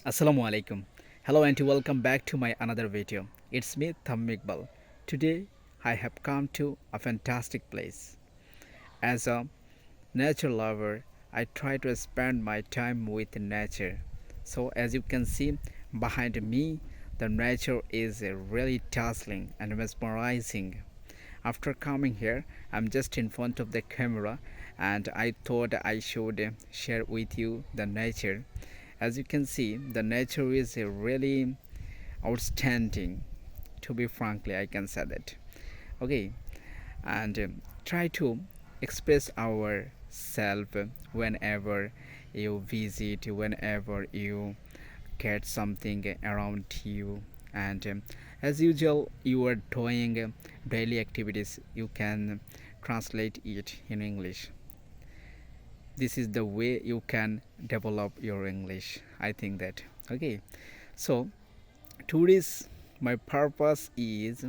Assalamu alaikum. Hello and welcome back to my another video. It's me Tamim Iqbal. Today I have come to a fantastic place. As a nature lover, I try to spend my time with nature. So as you can see behind me, the nature is really dazzling and mesmerizing. After coming here, I'm just in front of the camera and I thought I should share with you the nature. As you can see, the nature is really outstanding. To be frankly, I can say that. Okay, and try to express ourself whenever you visit, whenever you get something around you, and as usual, you are doing daily activities. You can translate it in English. This is the way you can develop your English. I think that. Okay, so today's my purpose is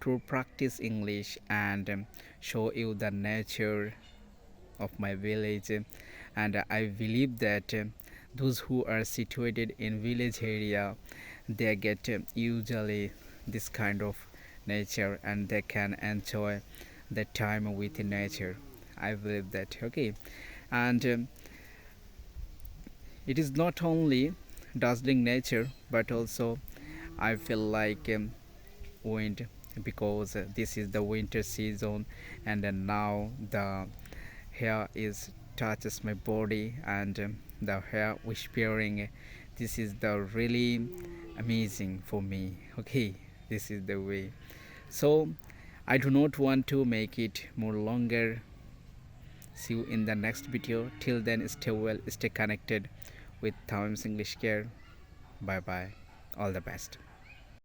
to practice English and show you the nature of my village, and I believe that those who are situated in village area, they get usually this kind of nature and they can enjoy the time with nature. I believe that. Okay, and it is not only dazzling nature but also I feel like wind, because this is the winter season, and then now the hair is touches my body, and the hair whispering, this is the really amazing for me. Okay, this is the way. So I do not want to make it more longer. See you in the next video. Till then, stay well, stay connected with Times English Care. Bye bye. All the best.